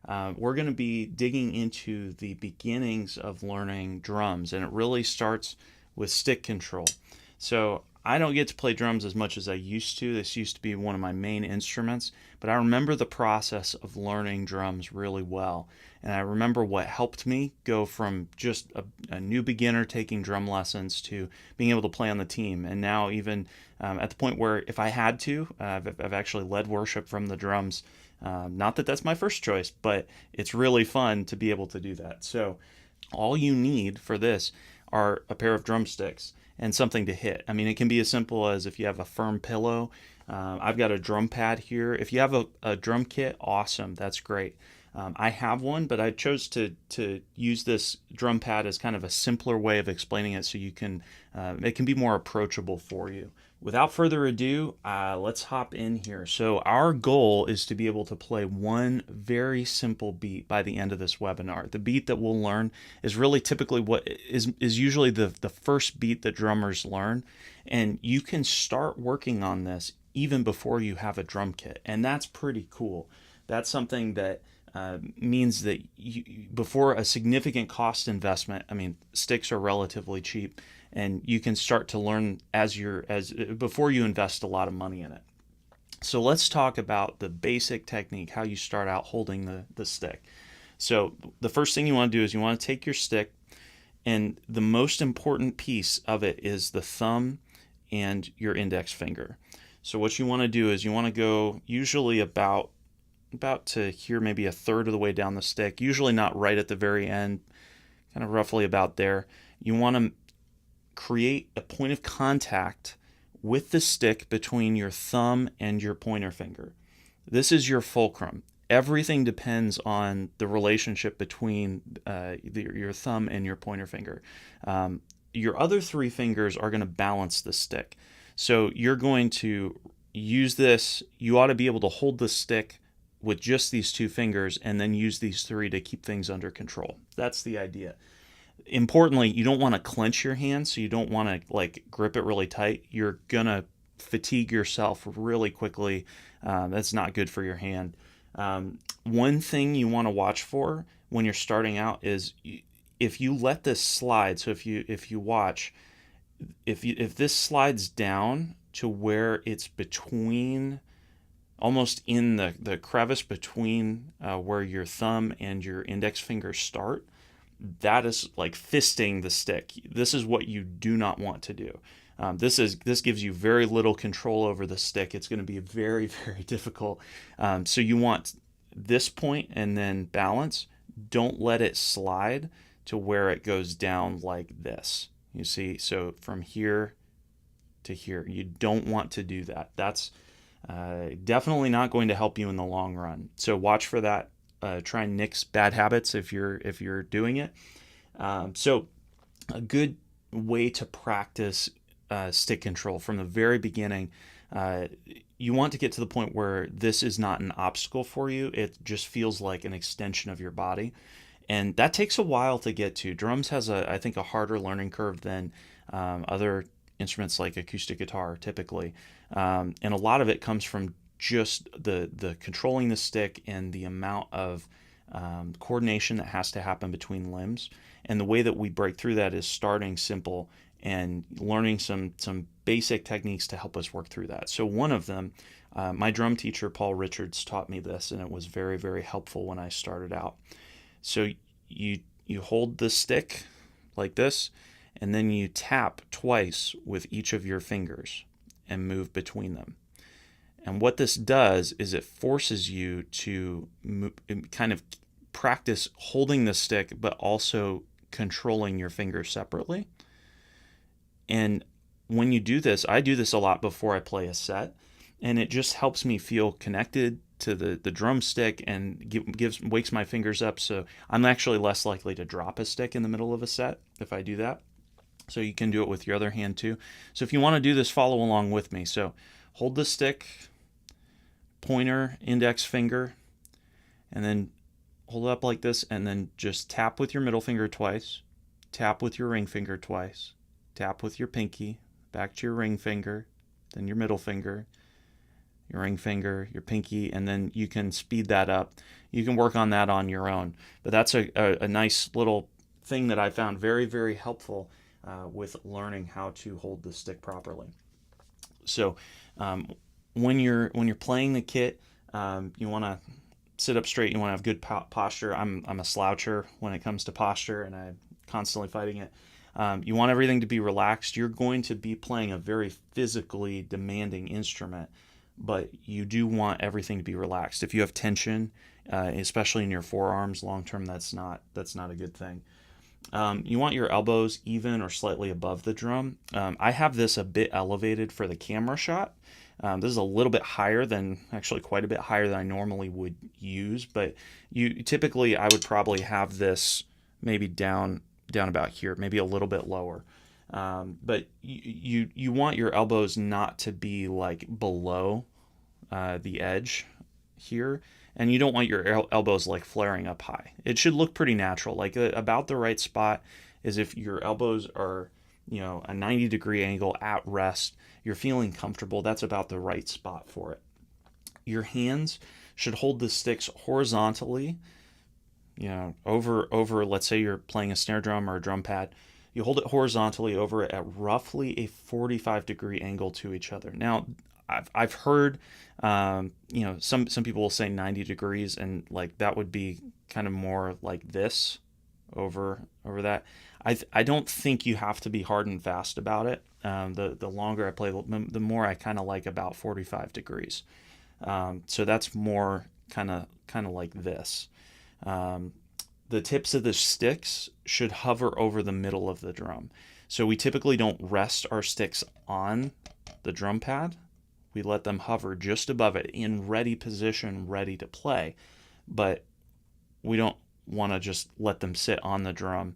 we're going to be digging into the beginnings of learning drums, and it really starts with stick control. So I don't get to play drums as much as I used to. This used to be one of my main instruments, but I remember the process of learning drums really well. And I remember what helped me go from just a new beginner taking drum lessons to being able to play on the team. And now, even at the point where if I had to, I've actually led worship from the drums. Not that that's my first choice, but it's really fun to be able to do that. So, all you need for this are a pair of drumsticks and something to hit. I mean, it can be as simple as if you have a firm pillow. I've got a drum pad here. If you have a drum kit, awesome. That's great. I have one, but I chose to use this drum pad as kind of a simpler way of explaining it, so you can it can be more approachable for you. Without further ado, let's hop in here. So our goal is to be able to play one very simple beat by the end of this webinar. The beat that we'll learn is really typically what is usually the first beat that drummers learn, and you can start working on this even before you have a drum kit, and that's pretty cool. That's something that means that before a significant cost investment, I mean, sticks are relatively cheap, and you can start to learn as before you invest a lot of money in it. So let's talk about the basic technique, how you start out holding the stick. So the first thing you want to do is you want to take your stick, and the most important piece of it is the thumb and your index finger. So what you want to do is you want to go usually about to here, maybe a third of the way down the stick, usually not right at the very end, kind of roughly about there. You want to create a point of contact with the stick between your thumb and your pointer finger. This is your fulcrum. Everything depends on the relationship between your thumb and your pointer finger. Your other three fingers are going to balance the stick. So you're going to use this. You ought to be able to hold the stick with just these two fingers and then use these three to keep things under control. That's the idea. Importantly, you don't want to clench your hand, so you don't want to like grip it really tight. You're gonna fatigue yourself really quickly. That's not good for your hand. One thing you want to watch for when you're starting out is if you let this slide. So if you watch, if this slides down to where it's between, almost in the crevice between where your thumb and your index finger start, that is like fisting the stick. This is what you do not want to do. This gives you very little control over the stick. It's going to be very, very difficult. So you want this point and then balance. Don't let it slide to where it goes down like this. You see, so from here to here, you don't want to do that. That's definitely not going to help you in the long run. So watch for that. Try and nix bad habits if you're doing it. So a good way to practice stick control from the very beginning. You want to get to the point where this is not an obstacle for you. It just feels like an extension of your body, and that takes a while to get to. Drums has I think a harder learning curve than other instruments like acoustic guitar typically, and a lot of it comes from just the controlling the stick and the amount of coordination that has to happen between limbs. And the way that we break through that is starting simple and learning some basic techniques to help us work through that. So one of them, my drum teacher Paul Richards taught me this, and it was very, very helpful when I started out. So you hold the stick like this, and then you tap twice with each of your fingers and move between them. And what this does is it forces you to kind of practice holding the stick, but also controlling your fingers separately. And when you do this, I do this a lot before I play a set, and it just helps me feel connected to the drumstick and wakes my fingers up. So I'm actually less likely to drop a stick in the middle of a set if I do that. So you can do it with your other hand too. So if you want to do this, follow along with me. So hold the stick, pointer, index finger, and then hold it up like this, and then just tap with your middle finger twice, tap with your ring finger twice, tap with your pinky, back to your ring finger, then your middle finger, your ring finger, your pinky, and then you can speed that up. You can work on that on your own. But that's a nice little thing that I found very, very helpful with learning how to hold the stick properly. So um, when you're playing the kit, you want to sit up straight. You want to have good posture. I'm a sloucher when it comes to posture, and I'm constantly fighting it. You want everything to be relaxed. You're going to be playing a very physically demanding instrument, but you do want everything to be relaxed. If you have tension, especially in your forearms, long term, that's not a good thing. You want your elbows even or slightly above the drum. I have this a bit elevated for the camera shot. This is a little bit higher than, actually quite a bit higher than I normally would use, but typically I would probably have this maybe down about here, maybe a little bit lower. But you want your elbows not to be like below the edge here, and you don't want your elbows like flaring up high. It should look pretty natural. Like about the right spot is if your elbows are, a 90-degree angle at rest, you're feeling comfortable. That's about the right spot for it. Your hands should hold the sticks horizontally, over, let's say you're playing a snare drum or a drum pad. You hold it horizontally over it at roughly a 45-degree angle to each other. Now, I've heard, some people will say 90 degrees, and like that would be kind of more like this over that. I don't think you have to be hard and fast about it. The longer I play, the more I kind of like about 45 degrees. So that's more kind of like this. The tips of the sticks should hover over the middle of the drum. So we typically don't rest our sticks on the drum pad. We let them hover just above it in ready position, ready to play. But we don't want to just let them sit on the drum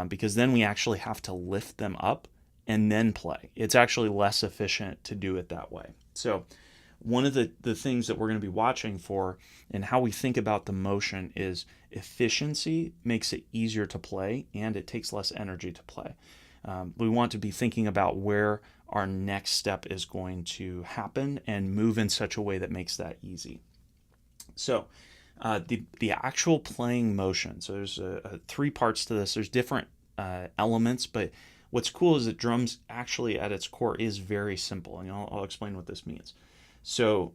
because then we actually have to lift them up and then play. It's actually less efficient to do it that way. So one of the things that we're going to be watching for and how we think about the motion is efficiency makes it easier to play and it takes less energy to play. We want to be thinking about where our next step is going to happen and move in such a way that makes that easy. So the actual playing motion, so there's three parts to this. There's different elements, but what's cool is that drums actually at its core is very simple, and I'll explain what this means. So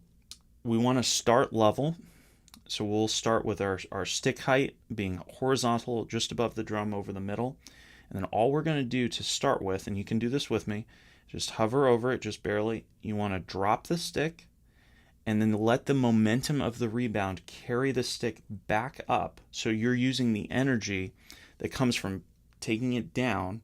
we want to start level. So we'll start with our stick height being horizontal just above the drum over the middle. And then all we're going to do to start with, and you can do this with me, just hover over it just barely. You want to drop the stick and then let the momentum of the rebound carry the stick back up. So you're using the energy that comes from taking it down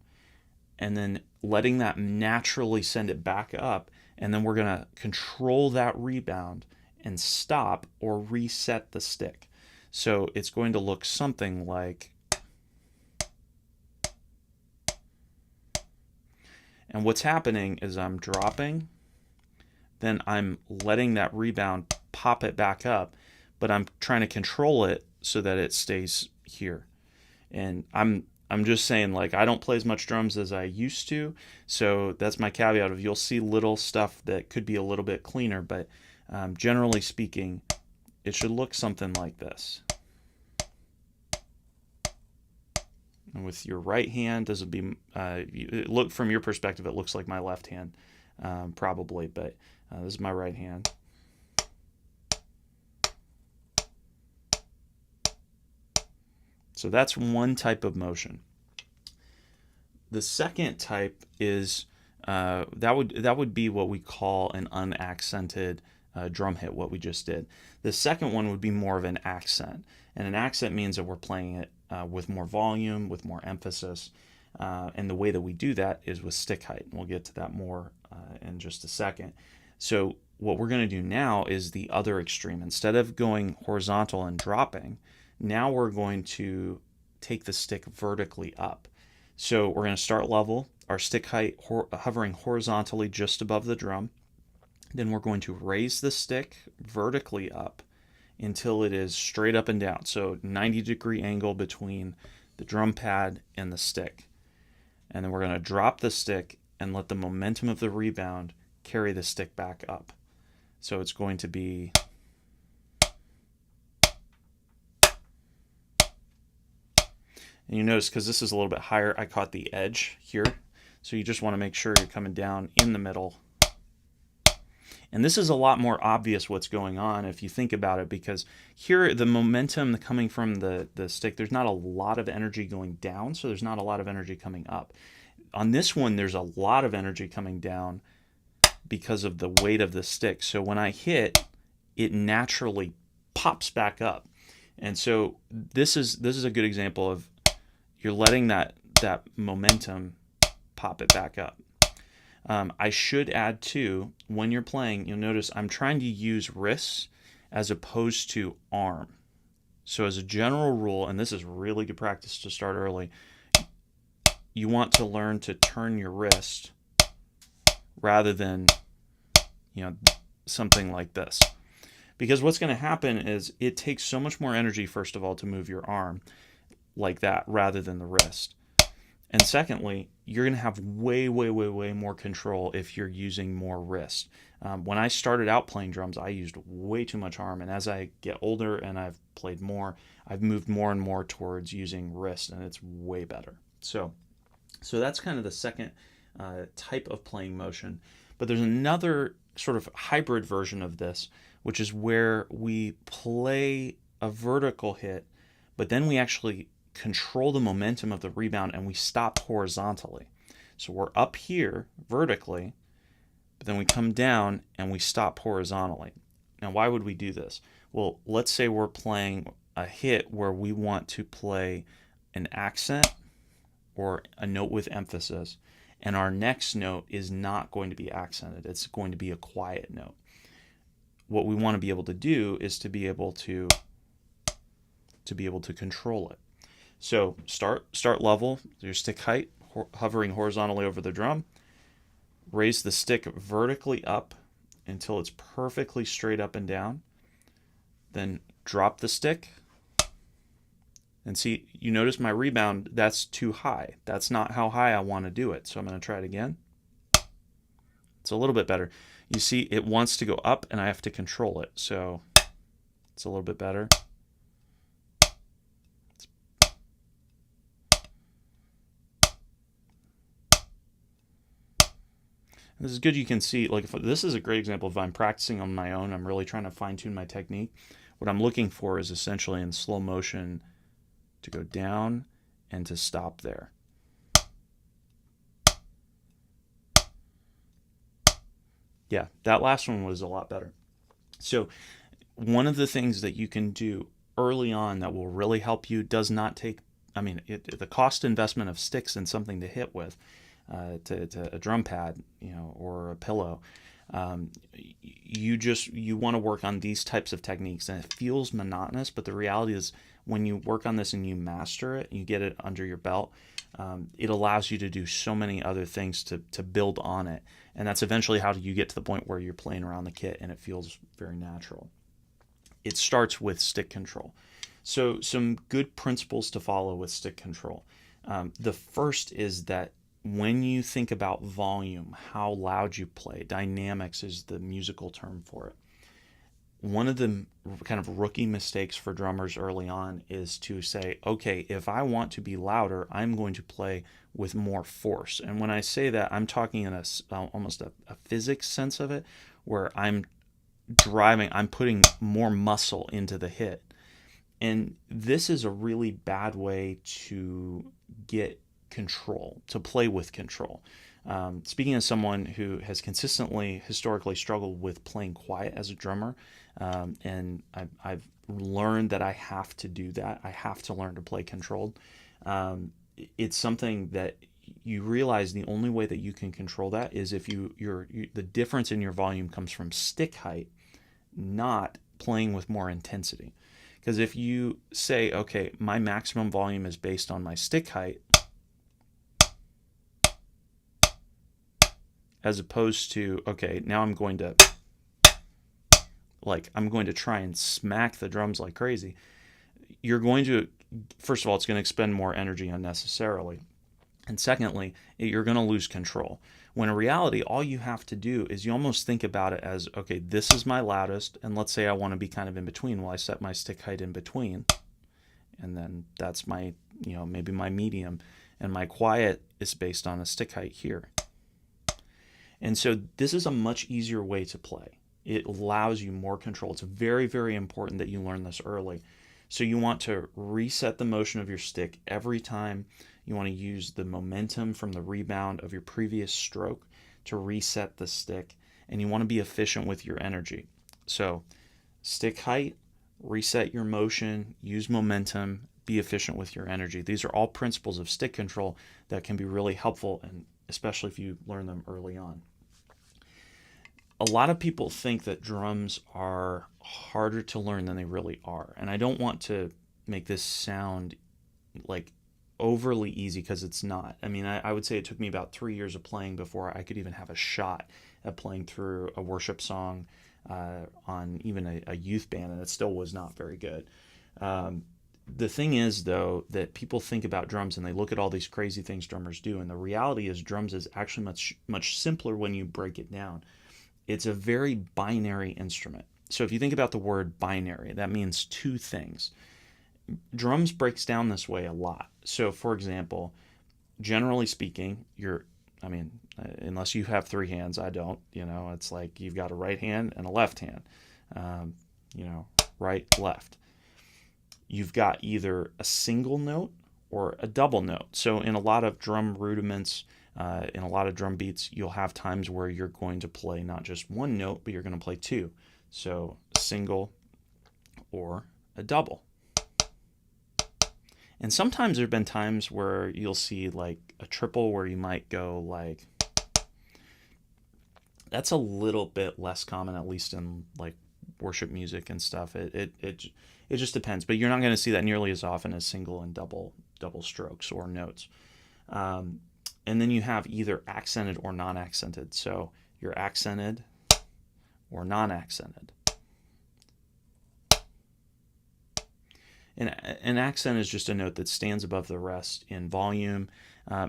and then letting that naturally send it back up. And then we're going to control that rebound and stop or reset the stick. So it's going to look something like, and what's happening is I'm dropping, then I'm letting that rebound pop it back up, but I'm trying to control it so that it stays here. And I'm just saying, like, I don't play as much drums as I used to, so that's my caveat of you'll see little stuff that could be a little bit cleaner, but generally speaking, it should look something like this. And with your right hand, this would be, look from your perspective, it looks like my left hand, probably, but this is my right hand. So that's one type of motion. The second type is that would be what we call an unaccented drum hit, what we just did. The second one would be more of an accent, and an accent means that we're playing it with more volume, with more emphasis, and the way that we do that is with stick height. And we'll get to that more in just a second. So what we're going to do now is the other extreme. Instead of going horizontal and dropping, now we're going to take the stick vertically up. So we're going to start level, our stick height hovering horizontally just above the drum. Then we're going to raise the stick vertically up until it is straight up and down. So 90-degree angle between the drum pad and the stick. And then we're going to drop the stick and let the momentum of the rebound carry the stick back up. So it's going to be, and you notice because this is a little bit higher, I caught the edge here. So you just want to make sure you're coming down in the middle. And this is a lot more obvious what's going on if you think about it, because here the momentum coming from the stick, there's not a lot of energy going down, so there's not a lot of energy coming up. On this one, there's a lot of energy coming down because of the weight of the stick. So when I hit, it naturally pops back up. And so this is a good example of you're letting that momentum pop it back up. I should add too, when you're playing, you'll notice I'm trying to use wrists as opposed to arm. So as a general rule, and this is really good practice to start early, you want to learn to turn your wrist rather than, something like this. Because what's going to happen is it takes so much more energy, first of all, to move your arm like that rather than the wrist. And secondly, you're going to have way, way, way, way more control if you're using more wrist. When I started out playing drums, I used way too much arm. And as I get older and I've played more, I've moved more and more towards using wrist, and it's way better. So that's kind of the second type of playing motion. But there's another sort of hybrid version of this, which is where we play a vertical hit, but then we actually control the momentum of the rebound and we stop horizontally. So we're up here vertically, but then we come down and we stop horizontally. Now, why would we do this? Well, let's say we're playing a hit where we want to play an accent or a note with emphasis, and our next note is not going to be accented. It's going to be a quiet note. What we want to be able to do is to be able to control it. So start level, your stick height, hovering horizontally over the drum. Raise the stick vertically up until it's perfectly straight up and down. Then drop the stick. And see, you notice my rebound, that's too high. That's not how high I want to do it. So I'm going to try it again. It's a little bit better. You see, it wants to go up and I have to control it. So it's a little bit better. This is good. You can see, like, this is a great example of I'm practicing on my own. I'm really trying to fine tune my technique. What I'm looking for is essentially in slow motion to go down and to stop there. Yeah, that last one was a lot better. So one of the things that you can do early on that will really help you does not take, the cost investment of sticks and something to hit with, to a drum pad, or a pillow. You want to work on these types of techniques, and it feels monotonous, but the reality is when you work on this and you master it and you get it under your belt, it allows you to do so many other things to build on it. And that's eventually how you get to the point where you're playing around the kit and it feels very natural. It starts with stick control. So some good principles to follow with stick control. The first is that when you think about volume, how loud you play, dynamics is the musical term for it. One of the kind of rookie mistakes for drummers early on is to say, okay, if I want to be louder, I'm going to play with more force. And when I say that, I'm talking in almost a physics sense of it, where I'm putting more muscle into the hit. And this is a really bad way to get control, to play with control. Speaking as someone who has consistently, historically struggled with playing quiet as a drummer, and I've learned that I have to do that. I have to learn to play controlled. It's something that you realize the only way that you can control that is if the difference in your volume comes from stick height, not playing with more intensity. Because if you say, okay, my maximum volume is based on my stick height, as opposed to, okay, now I'm going to try and smack the drums like crazy, you're going to, first of all, it's going to expend more energy unnecessarily. And secondly, you're going to lose control. When in reality, all you have to do is you almost think about it as, okay, this is my loudest, and let's say I want to be kind of in between. Well, I set my stick height in between, and then that's my, maybe my medium, and my quiet is based on a stick height here. And so this is a much easier way to play. It allows you more control. It's very, very important that you learn this early. So you want to reset the motion of your stick every time. You want to use the momentum from the rebound of your previous stroke to reset the stick, and you want to be efficient with your energy. So stick height, reset your motion, use momentum, be efficient with your energy. These are all principles of stick control that can be really helpful, and especially if you learn them early on. A lot of people think that drums are harder to learn than they really are. And I don't want to make this sound like overly easy, because it's not. I mean, I would say it took me about 3 years of playing before I could even have a shot at playing through a worship song on even a youth band, and it still was not very good. The thing is, though, that people think about drums and they look at all these crazy things drummers do, and the reality is drums is actually much simpler when you break it down. It's a very binary instrument. So if you think about the word binary, that means two things. Drums breaks down this way a lot. So for example, generally speaking, unless you have three hands, I don't, it's like you've got a right hand and a left hand, right, left. You've got either a single note or a double note. So in a lot of drum rudiments, in a lot of drum beats, you'll have times where you're going to play not just one note, but you're going to play two. So a single or a double. And sometimes there have been times where you'll see like a triple where you might go like, that's a little bit less common, at least in like worship music and stuff. It just depends, but you're not going to see that nearly as often as single and double strokes or notes. And then you have either accented or non-accented. So you're accented or non-accented. And an accent is just a note that stands above the rest in volume.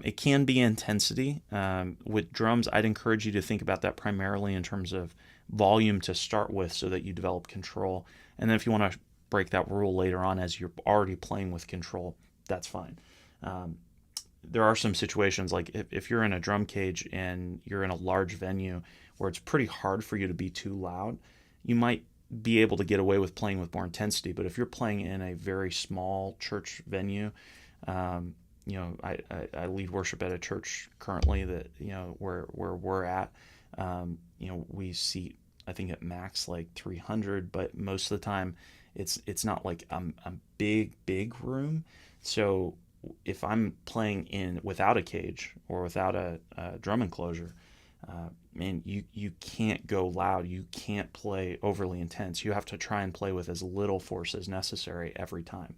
It can be intensity. With drums, I'd encourage you to think about that primarily in terms of volume to start with, so that you develop control. And then if you want to break that rule later on as you're already playing with control, that's fine. There are some situations like if you're in a drum cage and you're in a large venue where it's pretty hard for you to be too loud, you might be able to get away with playing with more intensity. But if you're playing in a very small church venue, I lead worship at a church currently that, where we're at, we seat, I think at max like 300, but most of the time it's not like a big room. So if I'm playing without a cage or without a drum enclosure, man, you can't go loud. You can't play overly intense. You have to try and play with as little force as necessary every time.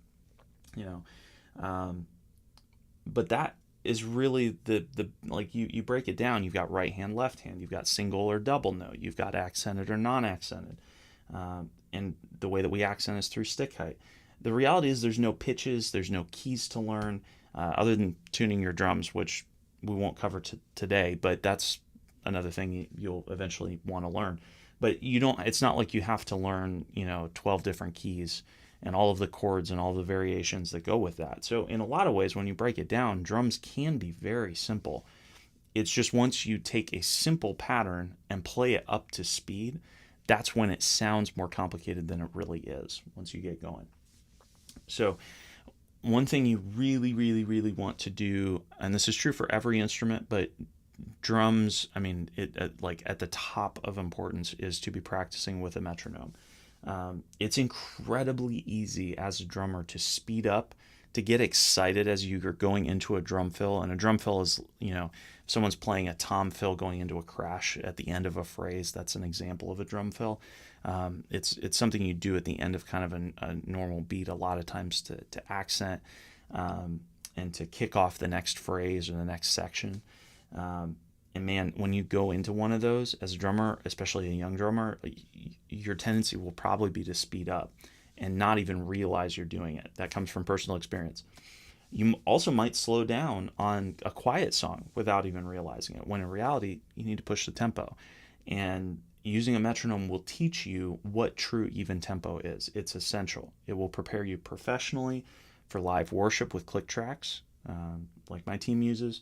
But that is really the like you break it down. You've got right hand, left hand. You've got single or double note. You've got accented or non-accented. And the way that we accent is through stick height. The reality is there's no pitches, there's no keys to learn, other than tuning your drums, which we won't cover today, but that's another thing you'll eventually want to learn. But it's not like you have to learn, 12 different keys and all of the chords and all the variations that go with that. So in a lot of ways, when you break it down, drums can be very simple. It's just once you take a simple pattern and play it up to speed, that's when it sounds more complicated than it really is once you get going. So one thing you really, really, really want to do, and this is true for every instrument, but drums, like at the top of importance is to be practicing with a metronome. It's incredibly easy as a drummer to speed up, to get excited as you're going into a drum fill. And a drum fill is, if someone's playing a tom fill going into a crash at the end of a phrase, that's an example of a drum fill. It's something you do at the end of kind of a normal beat a lot of times to accent and to kick off the next phrase or the next section. And man, when you go into one of those as a drummer, especially a young drummer, your tendency will probably be to speed up and not even realize you're doing it. That comes from personal experience. You also might slow down on a quiet song without even realizing it, when in reality, you need to push the tempo. And using a metronome will teach you what true even tempo is. It's essential. It will prepare you professionally for live worship with click tracks, like my team uses.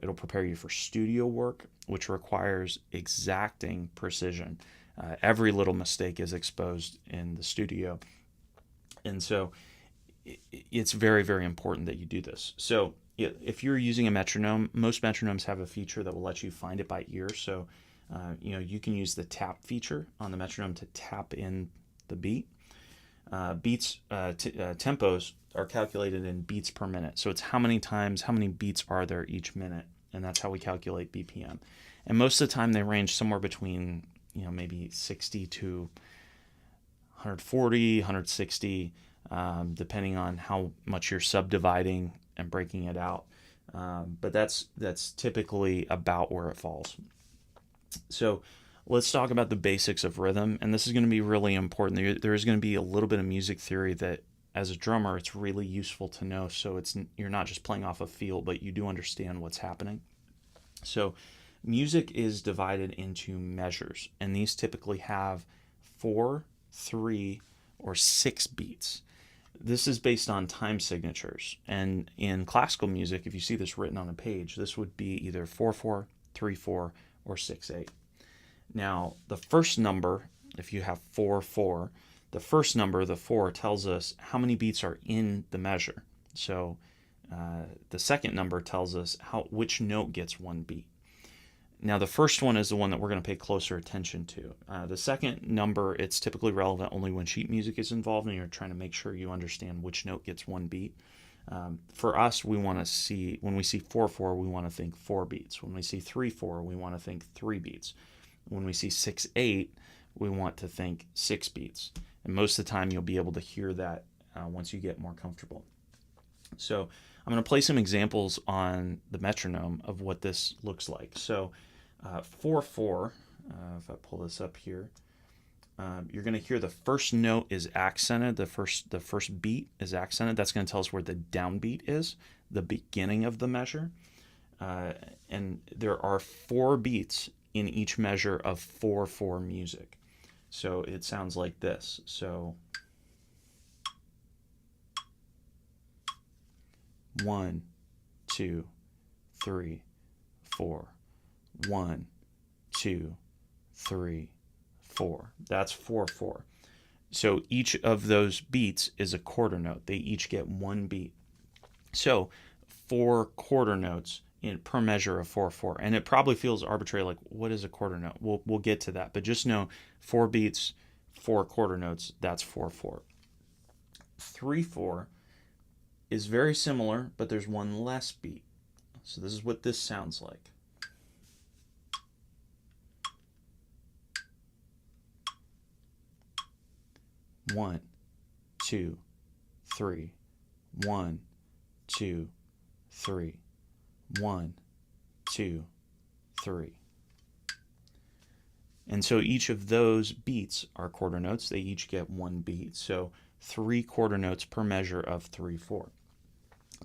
It'll prepare you for studio work, which requires exacting precision. Every little mistake is exposed in the studio. And so it's very, very important that you do this. So if you're using a metronome, most metronomes have a feature that will let you find it by ear. So, you can use the tap feature on the metronome to tap in the beat. Tempos are calculated in beats per minute. So it's how many beats are there each minute, and that's how we calculate BPM. And most of the time they range somewhere between, maybe 60 to 140, 160, depending on how much you're subdividing and breaking it out. But that's typically about where it falls. So let's talk about the basics of rhythm, and this is going to be really important. There is going to be a little bit of music theory that, as a drummer, it's really useful to know. So you're not just playing off a feel, but you do understand what's happening. So music is divided into measures, and these typically have 4, 3, or 6 beats. This is based on time signatures. And in classical music, if you see this written on a page, this would be either 4/4, 3/4, or 6/8. Now, the first number, if you have 4/4, the first number, the 4, tells us how many beats are in the measure. So the second number tells us which note gets one beat. Now, the first one is the one that we're going to pay closer attention to. The second number, it's typically relevant only when sheet music is involved and you're trying to make sure you understand which note gets one beat. For us, when we see 4/4, we want to think 4 beats. When we see 3/4, we want to think 3 beats. When we see 6/8, we want to think 6 beats. And most of the time, you'll be able to hear that once you get more comfortable. So I'm going to play some examples on the metronome of what this looks like. So 4/4, if I pull this up here, you're going to hear the first note is accented. The first beat is accented. That's going to tell us where the downbeat is, the beginning of the measure. And there are 4 beats in each measure of 4/4 music. So it sounds like this. So 1, 2, 3, 4. 1, 2, 3, 4. That's 4/4. So each of those beats is a quarter note. They each get one beat. So 4 quarter notes per measure of 4/4. And it probably feels arbitrary, like, what is a quarter note? We'll get to that. But just know 4 beats, 4 quarter notes, that's 4/4. 3/4 is very similar, but there's one less beat. So this is what this sounds like. One, 2, 3. 1, 2, 3. 1, 2, 3. And so each of those beats are quarter notes. They each get one beat. So 3 quarter notes per measure of 3/4.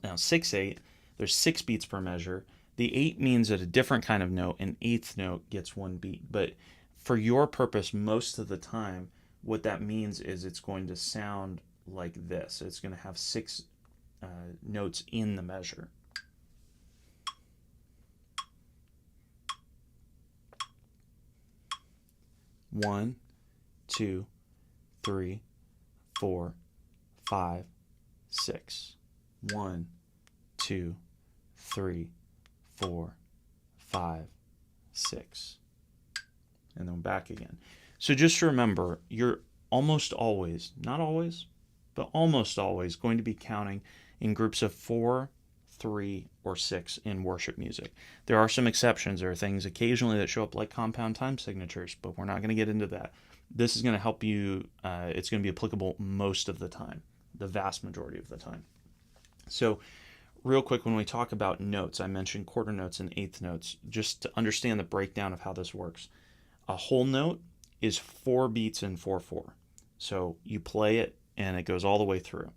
Now 6/8, there's 6 beats per measure. The 8 means that a different kind of note, an eighth note, gets one beat. But for your purpose, most of the time, what that means is it's going to sound like this. It's going to have 6 notes in the measure. One, 2, 3, 4, 5, 6. 1, 2, 3, 4, 5, 6. And then back again. So just remember, you're almost always, not always, but almost always going to be counting in groups of 4, 3, or 6 in worship music. There are some exceptions. There are things occasionally that show up like compound time signatures, but we're not going to get into that. This is going to help you. It's going to be applicable most of the time, the vast majority of the time. So real quick, when we talk about notes, I mentioned quarter notes and eighth notes, just to understand the breakdown of how this works. A whole note is 4 beats in 4/4. So you play it and it goes all the way through.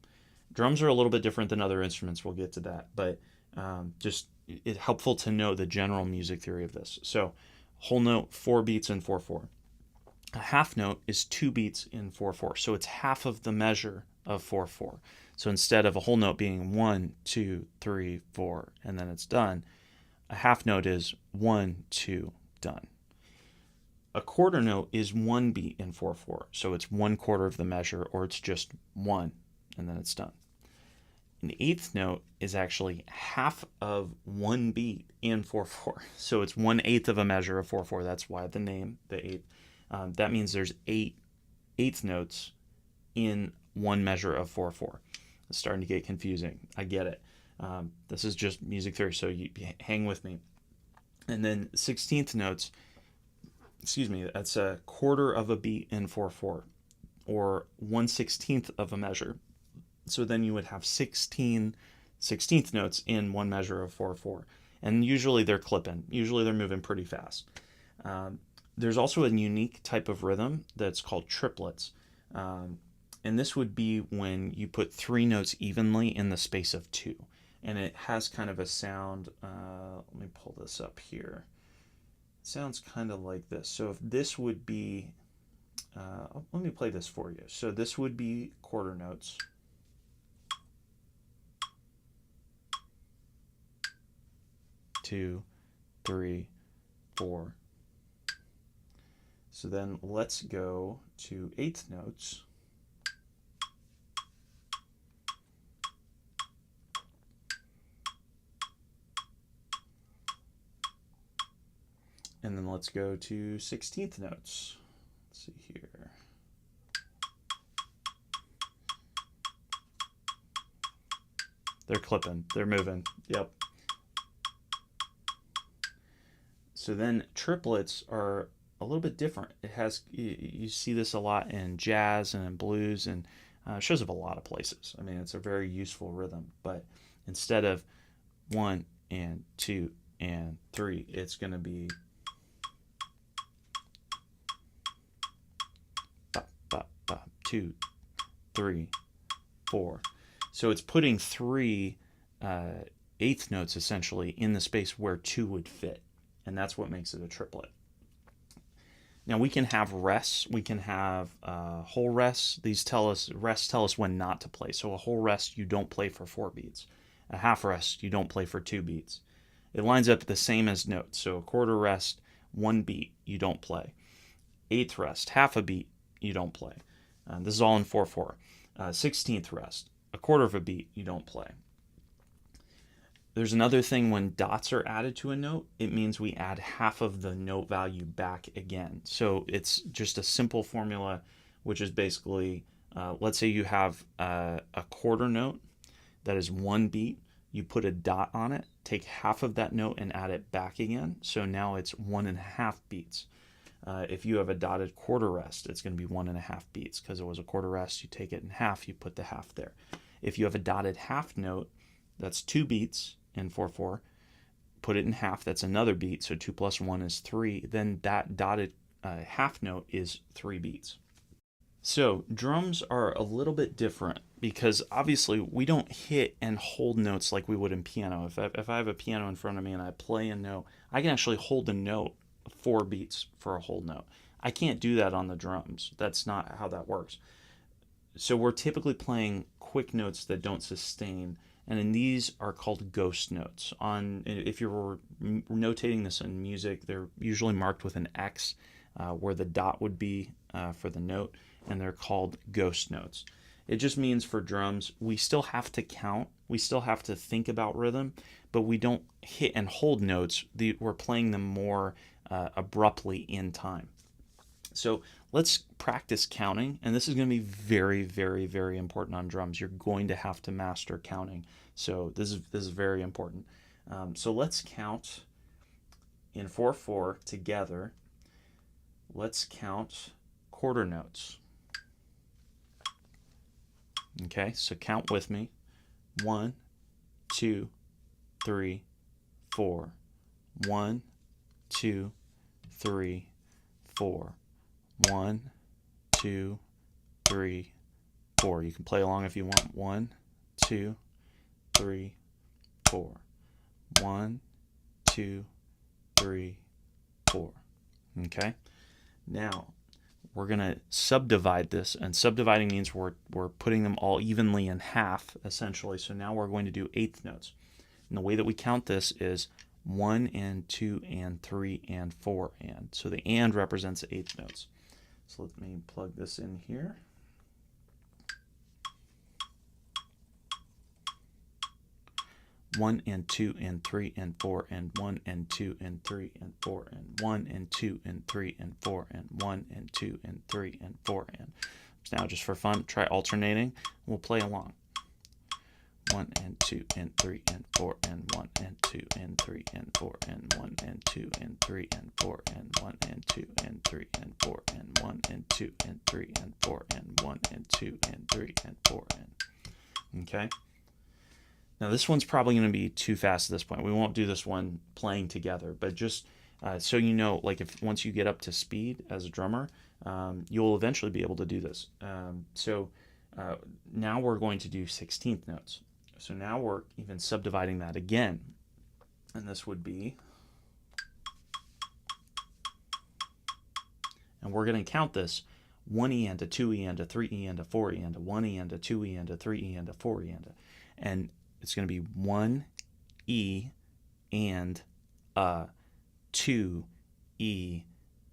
Drums are a little bit different than other instruments. We'll get to that, but just it's helpful to know the general music theory of this. So, whole note, 4 beats in 4/4. A half note is 2 beats in 4/4, so it's half of the measure of 4/4. So instead of a whole note being 1, 2, 3, 4, and then it's done, a half note is 1, 2, done. A quarter note is 1 beat in 4/4, so it's 1/4 of the measure, or it's just 1, and then it's done. An eighth note is actually half of 1 beat in 4/4, so it's 1/8 of a measure of 4/4. That's why the name, the eighth. That means there's 8 eighth notes in one measure of 4/4. It's starting to get confusing. I get it. This is just music theory, so you hang with me. And then 16th notes, that's a quarter of a beat in 4/4, or 1/16th of a measure. So then you would have 16 16th notes in one measure of 4/4. And usually they're clipping. Usually they're moving pretty fast. There's also a unique type of rhythm that's called triplets. And this would be when you put 3 notes evenly in the space of 2. And it has kind of a sound, let me pull this up here. It sounds kind of like this. So if this would be, let me play this for you. So this would be quarter notes. Two, 3, 4. So then let's go to eighth notes. And then let's go to 16th notes. Let's see here. They're clipping, they're moving, yep. So then triplets are a little bit different. It has, you see this a lot in jazz and in blues, and shows up a lot of places. I mean, it's a very useful rhythm, but instead of 1 and 2 and 3, it's going to be 2, 3, 4. So it's putting 3 eighth notes essentially in the space where 2 would fit, and that's what makes it a triplet. Now we can have rests, we can have whole rests. These rests tell us when not to play. So a whole rest you don't play for 4 beats. A half rest you don't play for 2 beats. It lines up the same as notes. So a quarter rest, 1 beat you don't play. Eighth rest, half a beat you don't play. This is all in 4/4. 16th rest, a quarter of a beat you don't play. There's another thing when dots are added to a note, it means we add half of the note value back again. So it's just a simple formula, which is basically, let's say you have a quarter note that is 1 beat, you put a dot on it, take half of that note and add it back again. So now it's 1.5 beats. If you have a dotted quarter rest, it's going to be 1.5 beats because it was a quarter rest. You take it in half, you put the half there. If you have a dotted half note, that's 2 beats in 4/4. Put it in half, that's another beat. So 2 plus 1 is 3. Then that dotted half note is 3 beats. So drums are a little bit different because obviously we don't hit and hold notes like we would in piano. If I have a piano in front of me and I play a note, I can actually hold a note 4 beats for a whole note. I can't do that on the drums. That's not how that works. So we're typically playing quick notes that don't sustain, and then these are called ghost notes. If you're notating this in music, they're usually marked with an X, where the dot would be for the note, and they're called ghost notes. It just means for drums, we still have to count, we still have to think about rhythm, but we don't hit and hold notes. We're playing them more abruptly in time. So let's practice counting, and this is going to be very, very, very important on drums. You're going to have to master counting. So this is very important. So let's count in 4/4 together. Let's count quarter notes. Okay, so count with me. 1, 2, 3, 4. 1, 2, 3, 4. 1, 2, 3, 4. You can play along if you want. 1, 2, 3, 4. 1, 2, 3, 4. Okay. Now we're going to subdivide this, and subdividing means we're putting them all evenly in half, essentially. So now we're going to do eighth notes. And the way that we count this is 1 and 2 and 3 and 4 and. So the and represents the eighth notes. So let me plug this in here. One and 2 and 3 and 4 and 1 and 2 and 3 and 4 and 1 and 2 and 3 and 4 and 1 and 2 and 3 and 4 and. So now just for fun, try alternating. We'll play along. 1 and 2 and 3 and 4 and 1 and 2 and 3 and 4 and 1 and 2 and 3 and 4 and 1 and 2 and 3 and 4 and 1 and 2 and 3 and 4 and 1 and 2 and 3 and 4 and. Okay. Now this one's probably going to be too fast at this point. We won't do this one playing together, but just so you know, like if once you get up to speed as a drummer, you'll eventually be able to do this. Now we're going to do 16th notes. So now we're even subdividing that again. And this would be, and we're going to count this 1 and a 2 and a 3 and a 4 and a 1 and a 2 and a 3 and a 4 and a. And it's going to be 1 E and 2 E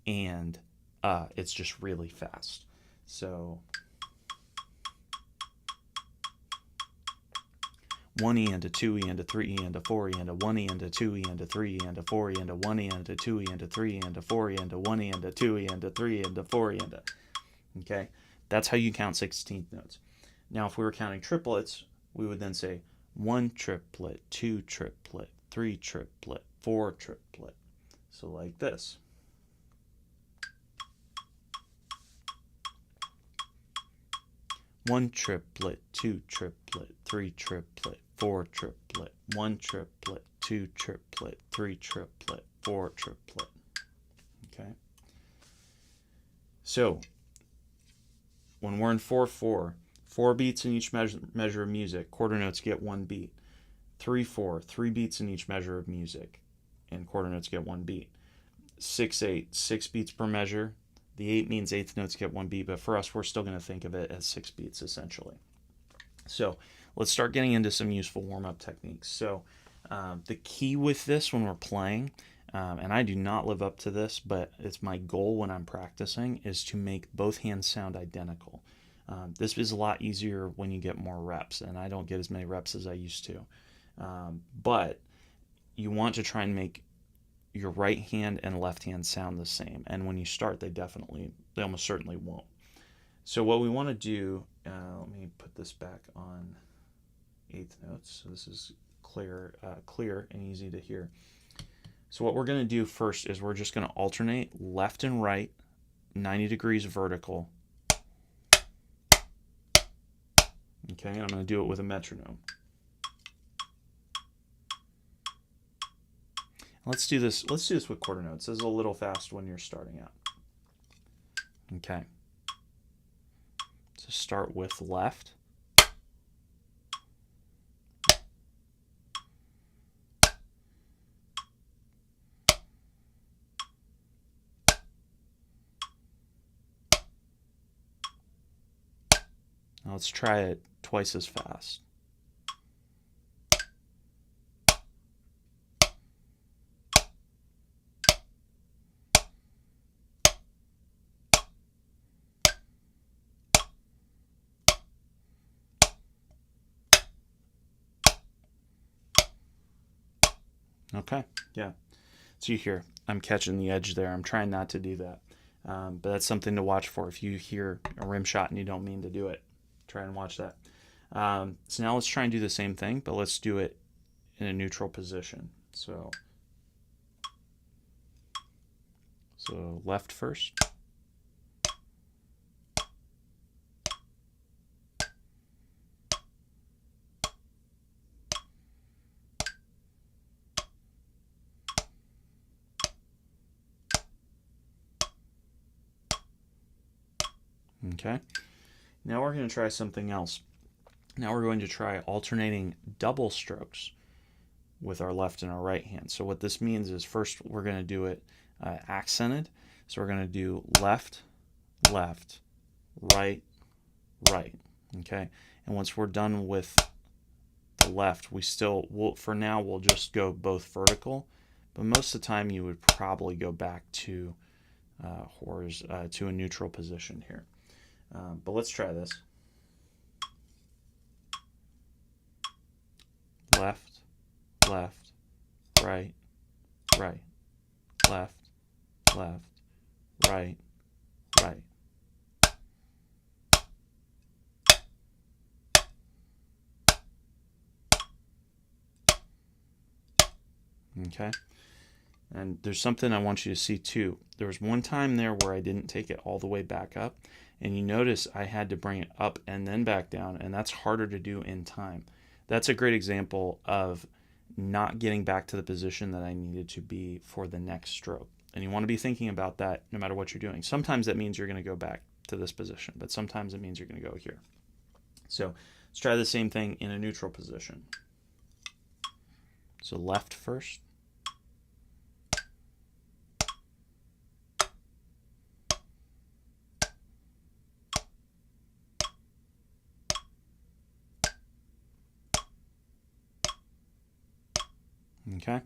and it's just really fast. So 1 E and a 2 E and a 3 E and a 4 E and a 1 E and a 2 E and a 3 E and a 4 E and a 1 E and a 2 E and a 3 E and a 4 E and a 1 E and a 2 E and a 3 and a 4 E and a. Okay, that's how you count 16th notes. Now, if we were counting triplets, we would then say 1 triplet, 2 triplet, 3 triplet, 4 triplet. So like this. One triplet, 2 triplet, 3 triplet, 4 triplet, 1 triplet, 2 triplet, 3 triplet, 4 triplet. Okay. So when we're in 4/4, 4 beats in each measure of music, quarter notes get 1 beat. 3/4, 3 beats in each measure of music, and quarter notes get 1 beat. 6/8, 6 beats per measure. The 8 means eighth notes get 1 beat, but for us, we're still going to think of it as 6 beats, essentially. So let's start getting into some useful warm-up techniques. So the key with this when we're playing, and I do not live up to this, but it's my goal when I'm practicing, is to make both hands sound identical. This is a lot easier when you get more reps, and I don't get as many reps as I used to. But you want to try and make your right hand and left hand sound the same. And when you start, they almost certainly won't. So what we want to do, let me put this back on eighth notes. So this is clear and easy to hear. So what we're going to do first is we're just going to alternate left and right, 90 degrees vertical. Okay, and I'm going to do it with a metronome. Let's do this with quarter notes. This is a little fast when you're starting out. Okay. So start with left. Now let's try it twice as fast. Okay, yeah. So you hear, I'm catching the edge there. I'm trying not to do that. But that's something to watch for. If you hear a rim shot and you don't mean to do it, try and watch that. So now let's try and do the same thing, but let's do it in a neutral position. So left first. Okay. Now we're going to try something else. Now we're going to try alternating double strokes with our left and our right hand. So what this means is first we're going to do it accented. So we're going to do left, left, right, right. Okay. And once we're done with the left, for now we'll just go both vertical, but most of the time you would probably go back to to a neutral position here. But let's try this. Left, left, right, right, left, left, right, right. Okay. And there's something I want you to see too. There was one time there where I didn't take it all the way back up, and you notice I had to bring it up and then back down, and that's harder to do in time. That's a great example of not getting back to the position that I needed to be for the next stroke. And you want to be thinking about that no matter what you're doing. Sometimes that means you're going to go back to this position, but sometimes it means you're going to go here. So let's try the same thing in a neutral position. So left first. Okay.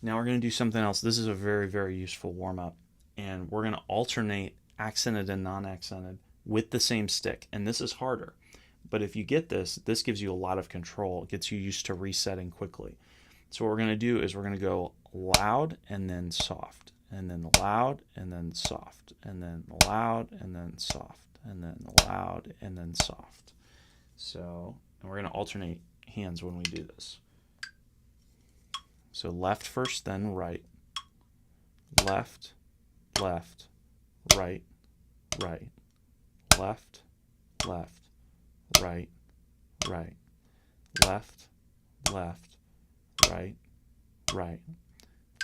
Now we're going to do something else. This is a very, very useful warm-up. And we're going to alternate accented and non-accented with the same stick. And this is harder. But if you get this, this gives you a lot of control. It gets you used to resetting quickly. So what we're going to do is we're going to go loud and then soft. And then loud and then soft. And then loud and then soft. And then loud and then soft. So, and we're going to alternate hands when we do this. So left first, then right. Left, left, right, right. Left, left, right, right. Left, left, right, right.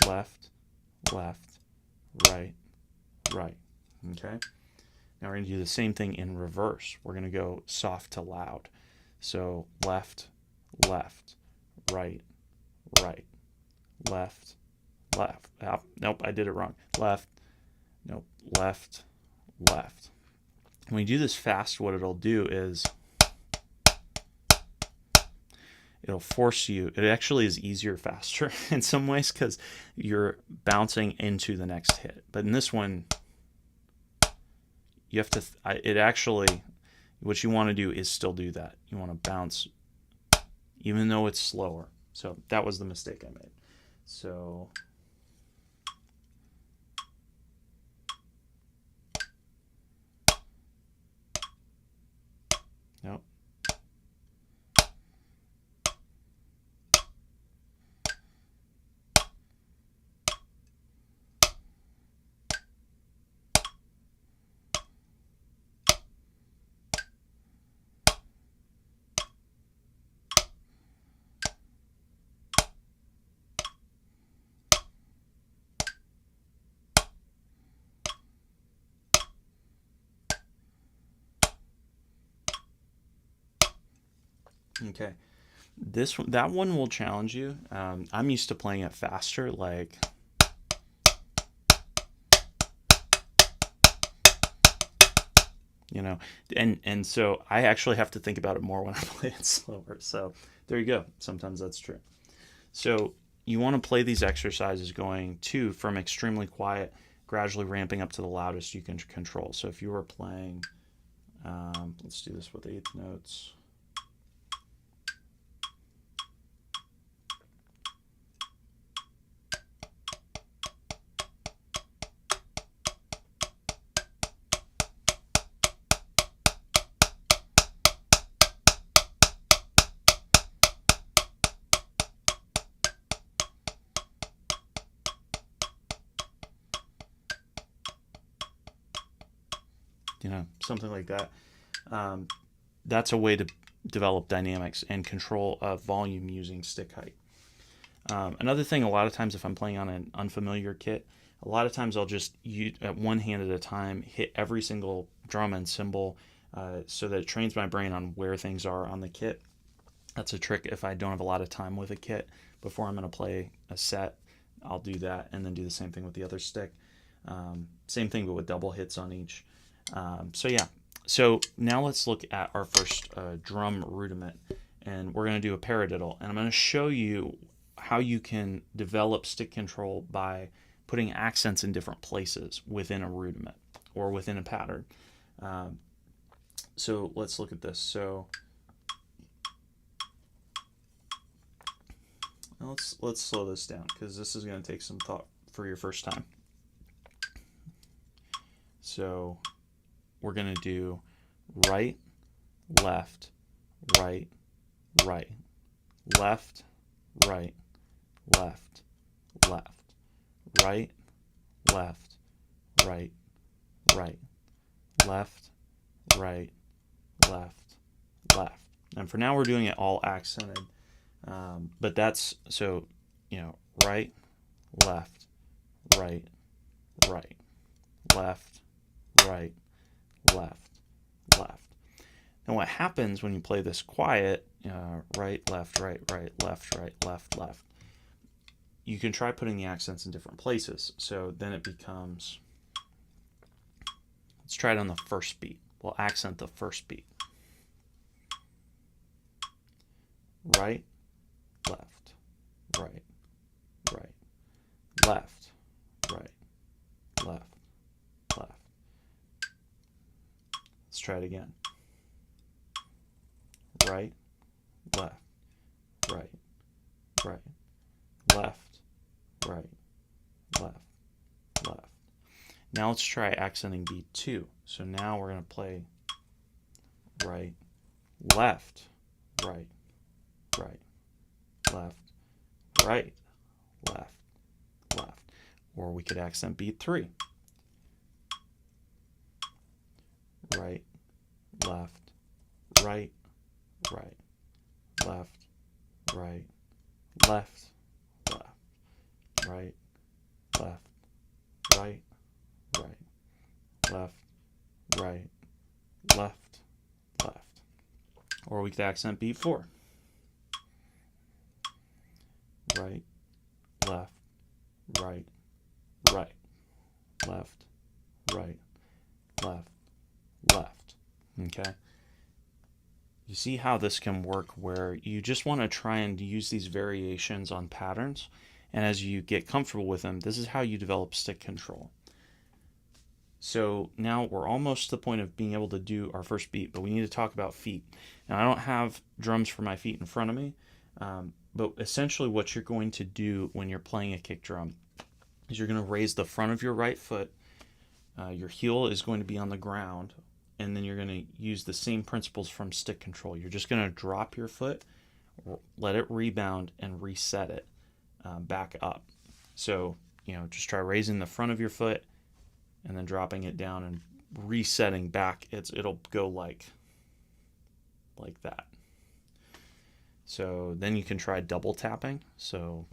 Left, left, right, right. Okay? Now we're going to do the same thing in reverse. We're going to go soft to loud. So left, left, right, right. Left, left. Oh, nope, I did it wrong. Left, nope, left, left. When you do this fast, what it'll do is it'll force you. It actually is easier faster in some ways because you're bouncing into the next hit. But in this one, you have to. It actually, what you want to do is still do that. You want to bounce, even though it's slower. So that was the mistake I made. So nope. Okay. That one will challenge you. I'm used to playing it faster, like and so I actually have to think about it more when I play it slower. So there you go. Sometimes that's true. So you want to play these exercises going from extremely quiet, gradually ramping up to the loudest you can control. So if you were playing, let's do this with eighth notes. Something like that. That's a way to develop dynamics and control of volume using stick height. Another thing, a lot of times if I'm playing on an unfamiliar kit, a lot of times I'll just use at one hand at a time, hit every single drum and cymbal so that it trains my brain on where things are on the kit. That's a trick if I don't have a lot of time with a kit before I'm going to play a set. I'll do that and then do the same thing with the other stick. Same thing, but with double hits on each. So yeah, so now let's look at our first drum rudiment, and we're going to do a paradiddle, and I'm going to show you how you can develop stick control by putting accents in different places within a rudiment or within a pattern. So let's look at this. So let's slow this down because this is going to take some thought for your first time. So we're going to do right, left, right, right, left, right, left, left, right, left, right, right, left, right, left, left. And for now we're doing it all accented. But that's, so, right, left, right, right, left, right, left, left. And what happens when you play this quiet, right, left, right, right, left, right, left, left, you can try putting the accents in different places. So then it becomes, let's try it on the first beat. We'll accent the first beat. Right, left, right, right, left, right, left, left. Let's try it again. Right, left, right, right, left, right, left, left. Now let's try accenting beat 2. So now we're going to play right, left, right, right, left, right, left, left. Or we could accent beat 3. Right, left, right, right, left, right, left, left, right, left, right, right, left, right, left, left. Or we could accent beat 4. Right, left, right, right, left, right, left, left. Okay? You see how this can work where you just want to try and use these variations on patterns, and as you get comfortable with them, this is how you develop stick control. So now we're almost to the point of being able to do our first beat, but we need to talk about feet. Now I don't have drums for my feet in front of me, but essentially what you're going to do when you're playing a kick drum is you're going to raise the front of your right foot, your heel is going to be on the ground, and then you're going to use the same principles from stick control. You're just going to drop your foot, let it rebound, and reset it back up. So, just try raising the front of your foot and then dropping it down and resetting back. It'll go like that. So then you can try double tapping. So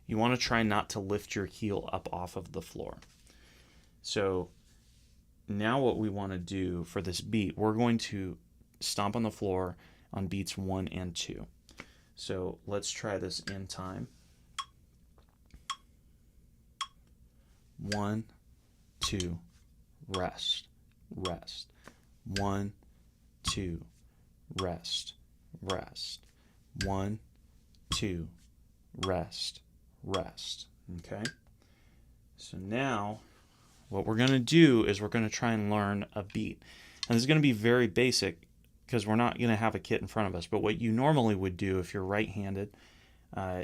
you want to try not to lift your heel up off of the floor. So now what we want to do for this beat, we're going to stomp on the floor on beats 1 and 2. So let's try this in time. 1, 2, rest, rest. 1, 2, rest, rest. 1, 2, rest, rest. Okay? So now what we're going to do is we're going to try and learn a beat. And this is going to be very basic because we're not going to have a kit in front of us. But what you normally would do if you're right-handed,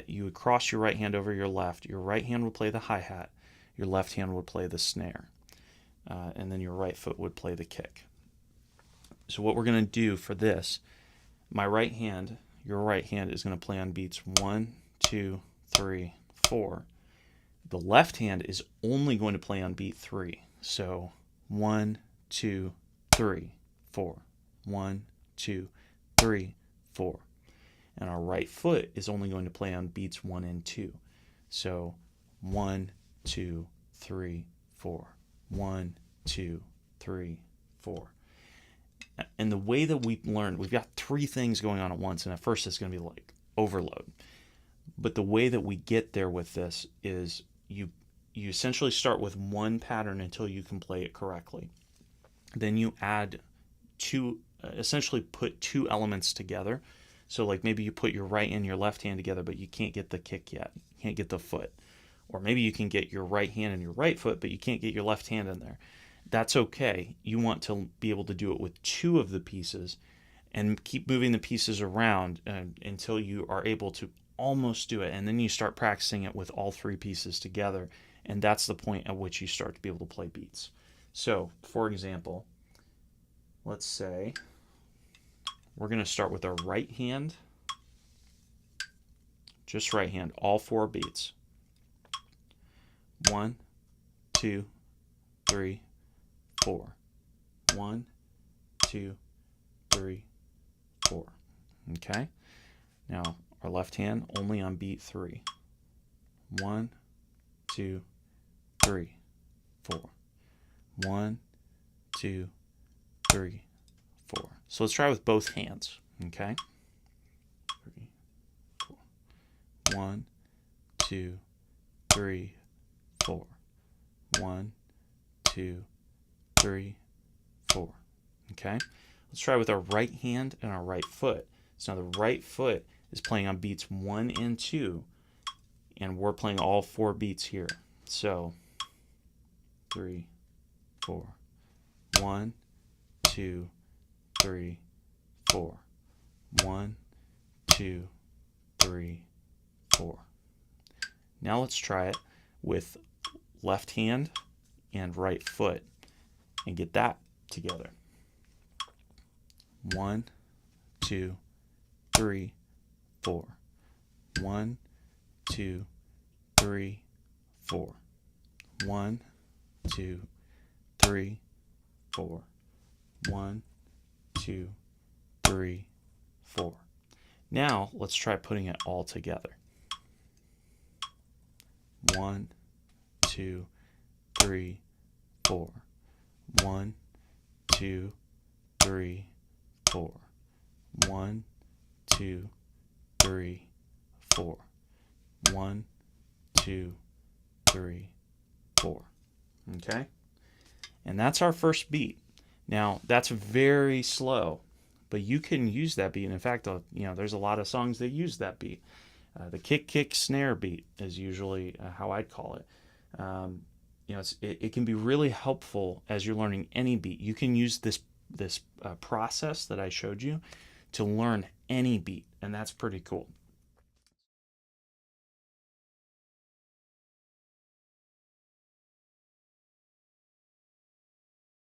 you would cross your right hand over your left. Your right hand would play the hi-hat. Your left hand would play the snare. And then your right foot would play the kick. So what we're going to do for this, my right hand, your right hand is going to play on beats 1, 2, 3, 4. The left hand is only going to play on beat 3. So 1, 2, 3, 4. 1, 2, 3, 4. And our right foot is only going to play on beats 1 and 2. So 1, 2, 3, 4. 1, 2, 3, 4. And the way that we learn, we've got 3 things going on at once, and at first it's going to be like overload. But the way that we get there with this is you essentially start with one pattern until you can play it correctly. Then you add two, essentially put 2 elements together. So like maybe you put your right and your left hand together, but you can't get the kick yet. You can't get the foot. Or maybe you can get your right hand and your right foot, but you can't get your left hand in there. That's okay. You want to be able to do it with 2 of the pieces and keep moving the pieces around until you are able to almost do it. And then you start practicing it with all 3 pieces together. And that's the point at which you start to be able to play beats. So, for example, let's say we're going to start with our right hand, just right hand, all 4 beats. 1, 2, 3, 4. 1, 2, 3, 4. Okay? Now, our left hand only on beat 3. 1, 2, 3, 4. 1, 2, 3, 4. So let's try with both hands. Okay? 3, 4. 1, 2, 3, 4. 1, 2, 3, 4. Okay? Let's try with our right hand and our right foot. So now the right foot is playing on beats 1 and 2, and we're playing all 4 beats here. So 3, 4. 1, 2, 3, 4. 1, 2, 3, 4. Now let's try it with left hand and right foot and get that together. 1, 2, 3, 4. 1, 2, 3, 4. 1, 2, 3, 4. 1, 2, 3, 4. Now let's try putting it all together. 1, 2, 3, 4. 1, 2, 3, 4. 1, 2, 3, 4. 1, 2, 3, 4. Okay? And that's our first beat. Now, that's very slow, but you can use that beat. And in fact, there's a lot of songs that use that beat. The kick snare beat is usually how I'd call it. It can be really helpful as you're learning any beat. You can use this process that I showed you to learn any beat, and that's pretty cool.